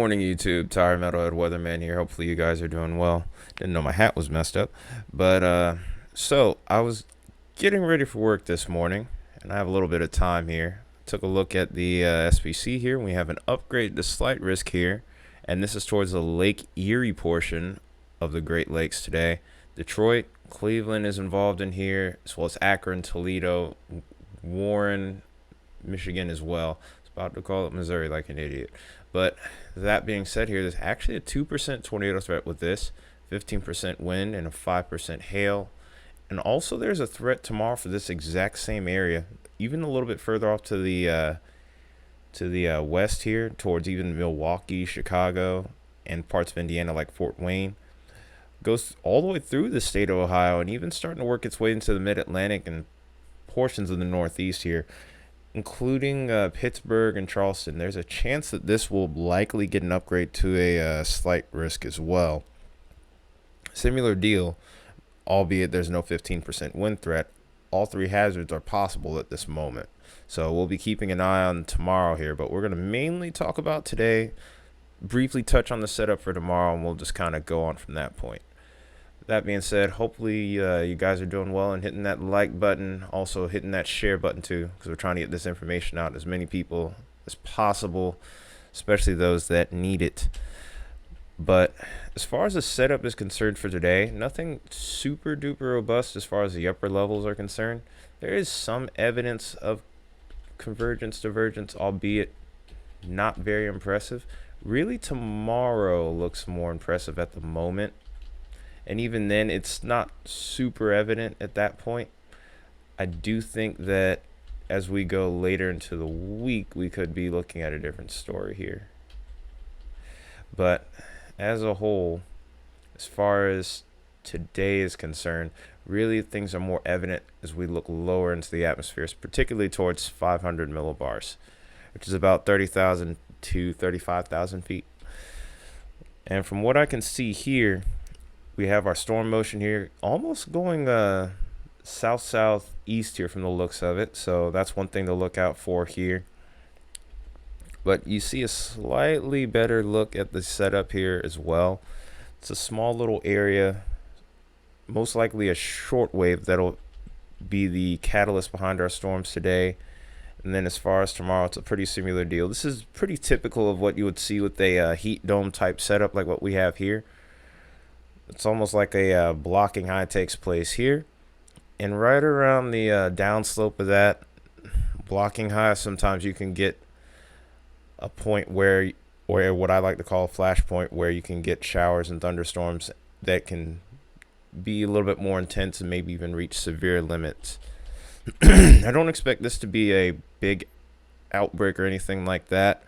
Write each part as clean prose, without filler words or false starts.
morning, YouTube. Tire Metalhead Weatherman here. Hopefully, you guys are doing well. Didn't know my hat was messed up, but so I was getting ready for work this morning, and I have a little bit of time here. Took a look at the SPC here. We have an upgrade to slight risk here, and this is towards the Lake Erie portion of the Great Lakes today. Detroit, Cleveland is involved in here, as well as Akron, Toledo, Warren, Michigan as well. About to call it Missouri like an idiot. But that being said here, there's actually a 2% tornado threat with this, 15% wind, and a 5% hail. And also there's a threat tomorrow for this exact same area, even a little bit further off to the west here, towards even Milwaukee, Chicago, and parts of Indiana like Fort Wayne. Goes all the way through the state of Ohio and even starting to work its way into the mid-Atlantic and portions of the Northeast here, including Pittsburgh and Charleston. There's a chance that this will likely get an upgrade to a slight risk as well. Similar deal, albeit there's no 15% wind threat. All three hazards are possible at this moment. So we'll be keeping an eye on tomorrow here, but we're going to mainly talk about today, briefly touch on the setup for tomorrow, and we'll just kind of go on from that point. That being said, hopefully you guys are doing well and hitting that like button, also hitting that share button too, because we're trying to get this information out to as many people as possible, especially those that need it. But as far as the setup is concerned for today, nothing super duper robust as far as the upper levels are concerned. There is some evidence of convergence, divergence, albeit not very impressive. Really, tomorrow looks more impressive at the moment. And even then, it's not super evident at that point. I do think that as we go later into the week, we could be looking at a different story here. But as a whole, as far as today is concerned, really things are more evident as we look lower into the atmosphere, particularly towards 500 millibars, which is about 30,000 to 35,000 feet. And from what I can see here, we have our storm motion here almost going south-southeast here from the looks of it. So that's one thing to look out for here. But you see a slightly better look at the setup here as well. It's a small little area, most likely a short wave that'll be the catalyst behind our storms today. And then as far as tomorrow, it's a pretty similar deal. This is pretty typical of what you would see with a heat dome type setup like what we have here. It's almost like a blocking high takes place here. And right around the downslope of that blocking high, sometimes you can get a point where, or what I like to call a flash point, where you can get showers and thunderstorms that can be a little bit more intense and maybe even reach severe limits. I don't expect this to be a big outbreak or anything like that,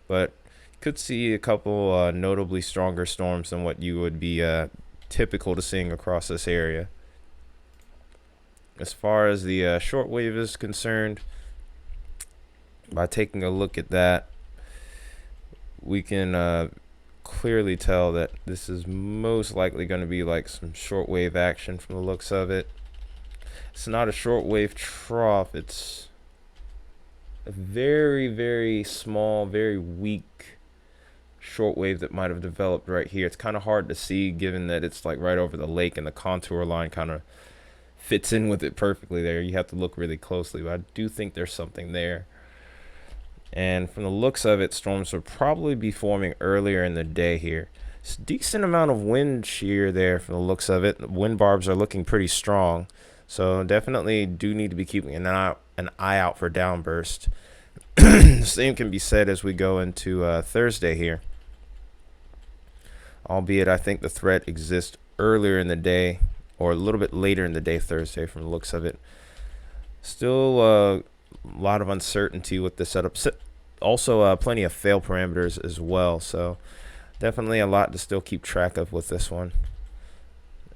but could see a couple notably stronger storms than what you would be typical to seeing across this area. As far as the shortwave is concerned, by taking a look at that, we can clearly tell that this is most likely going to be like some shortwave action from the looks of it. It's not a shortwave trough. It's a very, very small, very weak shortwave that might have developed right here. It's kind of hard to see given that it's like right over the lake and the contour line kind of fits in with it perfectly there. You have to look really closely, but I do think there's something there. And from the looks of it, storms will probably be forming earlier in the day here. It's a decent amount of wind shear there from the looks of it. The wind barbs are looking pretty strong, so definitely do need to be keeping an eye out for downburst. The same can be said as we go into Thursday here. Albeit I think the threat exists earlier in the day or a little bit later in the day Thursday from the looks of it. Still a lot of uncertainty with the setup. Also plenty of fail parameters as well. So definitely a lot to still keep track of with this one.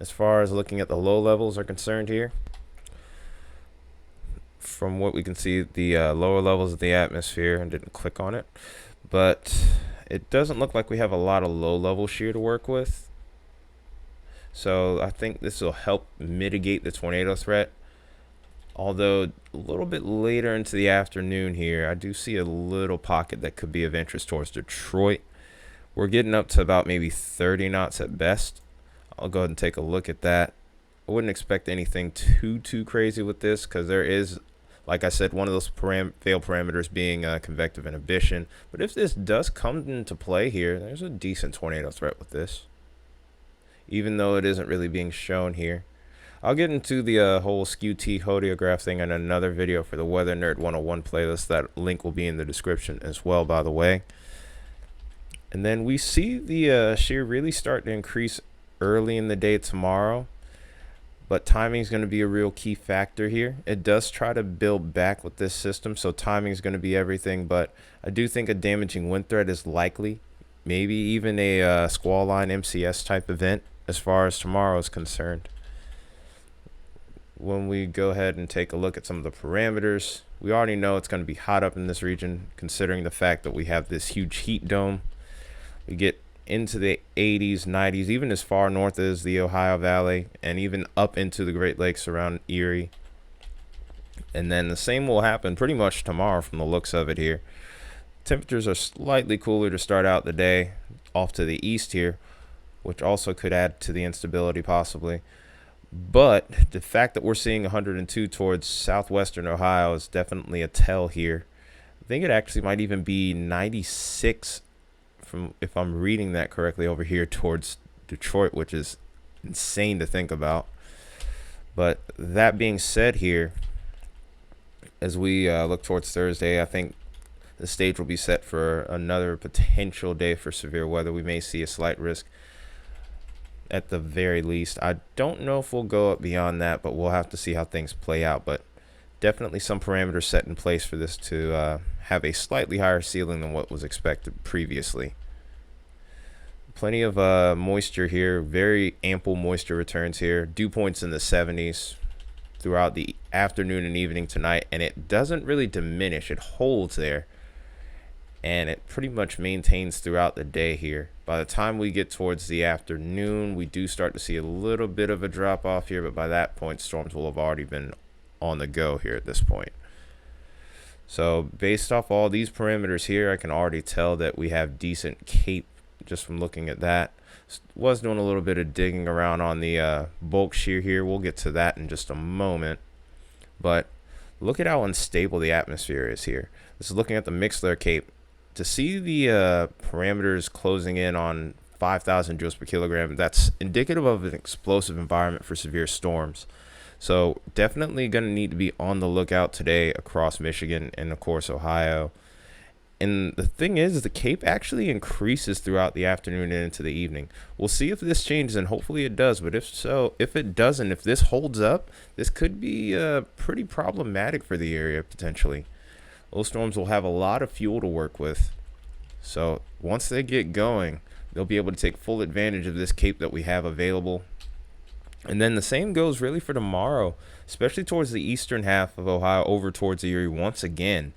As far as looking at the low levels are concerned here, from what we can see, the lower levels of the atmosphere, and didn't click on it, but it doesn't look like we have a lot of low level shear to work with. So I think this will help mitigate the tornado threat. Although a little bit later into the afternoon here, I do see a little pocket that could be of interest towards Detroit, We're getting up to about maybe 30 knots at best. I'll go ahead and take a look at that. I wouldn't expect anything too crazy with this, because there is, like I said, one of those fail parameters being convective inhibition. But if this does come into play here, there's a decent tornado threat with this, even though it isn't really being shown here. I'll get into the whole skew T hodograph thing in another video for the Weather Nerd 101 playlist. That link will be in the description as well, by the way. And then we see the shear really start to increase early in the day tomorrow, but timing is going to be a real key factor here. It does try to build back with this system, so timing is going to be everything, but I do think a damaging wind threat is likely, maybe even a squall line MCS type event as far as tomorrow is concerned. When we go ahead and take a look at some of the parameters, we already know it's going to be hot up in this region, considering the fact that we have this huge heat dome. We get into the 80s, 90s, even as far north as the Ohio Valley, and even up into the Great Lakes around Erie. And then the same will happen pretty much tomorrow from the looks of it here. Temperatures are slightly cooler to start out the day off to the east here, which also could add to the instability possibly. But the fact that we're seeing 102 towards southwestern Ohio is definitely a tell here. I think it actually might even be 96 from, if I'm reading that correctly, over here towards Detroit, which is insane to think about. But that being said here, as we look towards Thursday, I think the stage will be set for another potential day for severe weather. We may see a slight risk at the very least. I don't know if we'll go up beyond that, but we'll have to see how things play out. But definitely some parameters set in place for this to have a slightly higher ceiling than what was expected previously. Plenty of moisture here, very ample moisture returns here. Dew points in the 70s throughout the afternoon and evening tonight, and it doesn't really diminish. It holds there, and it pretty much maintains throughout the day here. By the time we get towards the afternoon, we do start to see a little bit of a drop off here, but by that point, storms will have already been on the go here at this point. So based off all these parameters here, I can already tell that we have decent cape just from looking at that. Was doing a little bit of digging around on the bulk shear here. We'll get to that in just a moment. But look at how unstable the atmosphere is here. This is looking at the mixed layer cape. To see the parameters closing in on 5,000 joules per kilogram, that's indicative of an explosive environment for severe storms. So definitely going to need to be on the lookout today across Michigan and, of course, Ohio. And the thing is, the cape actually increases throughout the afternoon and into the evening. We'll see if this changes, and hopefully it does. But if so, if it doesn't, if this holds up, this could be pretty problematic for the area potentially. Those storms will have a lot of fuel to work with. So once they get going, they'll be able to take full advantage of this cape that we have available. And then the same goes really for tomorrow, especially towards the eastern half of Ohio over towards Erie once again.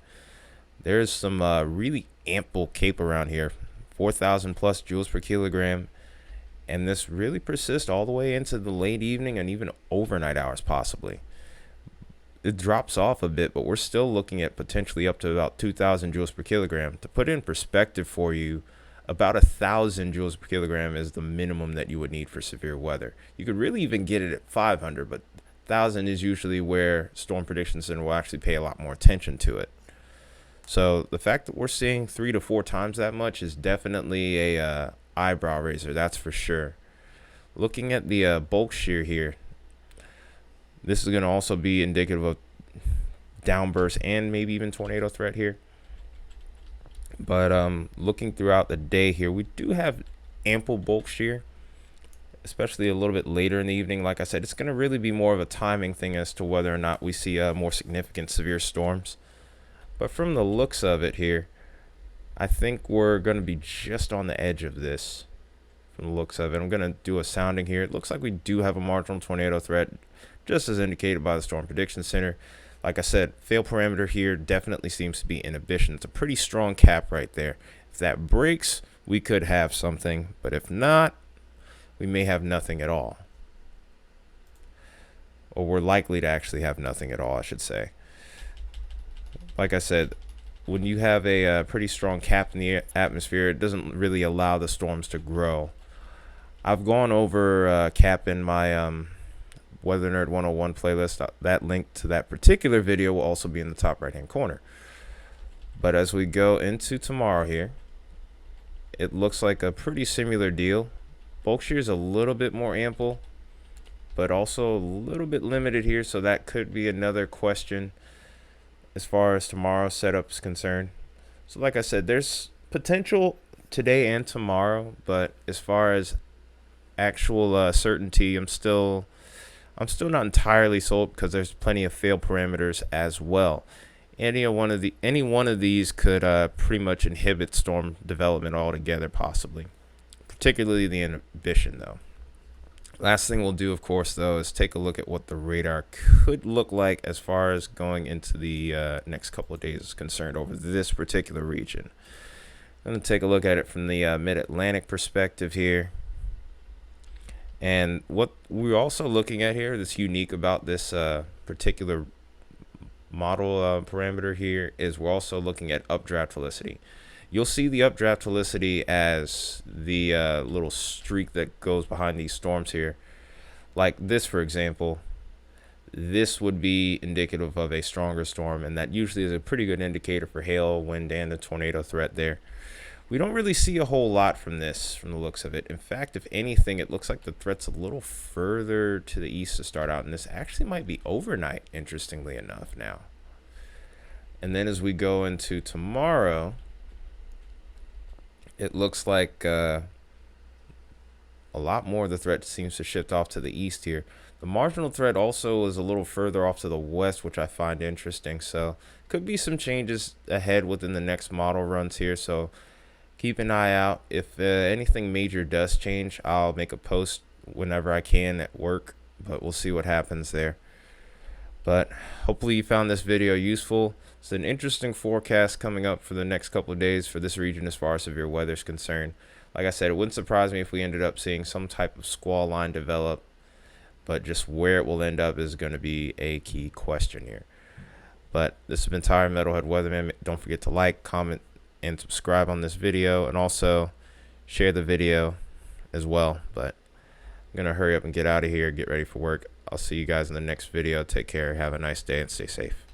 There's some really ample cape around here, 4,000 plus joules per kilogram. And this really persists all the way into the late evening and even overnight hours possibly. It drops off a bit, but we're still looking at potentially up to about 2,000 joules per kilogram. To put in perspective for you, about 1,000 joules per kilogram is the minimum that you would need for severe weather. You could really even get it at 500, but 1,000 is usually where Storm Prediction Center will actually pay a lot more attention to it. So the fact that we're seeing 3 to 4 times that much is definitely a eyebrow raiser, that's for sure. Looking at the bulk shear here, this is going to also be indicative of downburst and maybe even tornado threat here. But looking throughout the day here, we do have ample bulk shear, especially a little bit later in the evening. Like I said, it's going to really be more of a timing thing as to whether or not we see more significant severe storms. But from the looks of it here, I think we're going to be just on the edge of this. From the looks of it, I'm going to do a sounding here. It looks like we do have a marginal tornado threat, just as indicated by the Storm Prediction Center. Like I said, fail parameter here definitely seems to be inhibition. It's a pretty strong cap right there. If that breaks, we could have something, but if not, we may have nothing at all. Or we're likely to actually have nothing at all, I should say. Like I said, when you have a pretty strong cap in the atmosphere, it doesn't really allow the storms to grow. I've gone over cap in my Weather Nerd 101 playlist. That link to that particular video will also be in the top right hand corner. But as we go into tomorrow here, it looks like a pretty similar deal. Bulk shear is a little bit more ample, but also a little bit limited here, so that could be another question as far as tomorrow's setup is concerned. So like I said, there's potential today and tomorrow, but as far as actual certainty, I'm still not entirely sold, because there's plenty of fail parameters as well. Any one of these could pretty much inhibit storm development altogether, possibly, particularly the inhibition though. Last thing we'll do, of course, though, is take a look at what the radar could look like as far as going into the next couple of days is concerned over this particular region. I'm going to take a look at it from the mid-Atlantic perspective here. And what we're also looking at here that's unique about this particular model parameter here is we're also looking at updraft velocity. You'll see the updraft velocity as the little streak that goes behind these storms here. Like this, for example, this would be indicative of a stronger storm, and that usually is a pretty good indicator for hail, wind, and the tornado threat there. We don't really see a whole lot from this, from the looks of it. In fact, if anything, it looks like the threat's a little further to the east to start out, and this actually might be overnight, interestingly enough now. And then as we go into tomorrow, it looks like a lot more of the threat seems to shift off to the east here. The marginal threat also is a little further off to the west, which I find interesting. So could be some changes ahead within the next model runs here. So keep an eye out. If anything major does change, I'll make a post whenever I can at work, but we'll see what happens there. But hopefully you found this video useful. It's an interesting forecast coming up for the next couple of days for this region as far as severe weather is concerned. Like I said, it wouldn't surprise me if we ended up seeing some type of squall line develop, but just where it will end up is going to be a key question here. But this has been Tyler Metalhead Weatherman. Don't forget to like, comment, and subscribe on this video, and also share the video as well. But I'm going to hurry up and get out of here, get ready for work. I'll see you guys in the next video. Take care, have a nice day, and stay safe.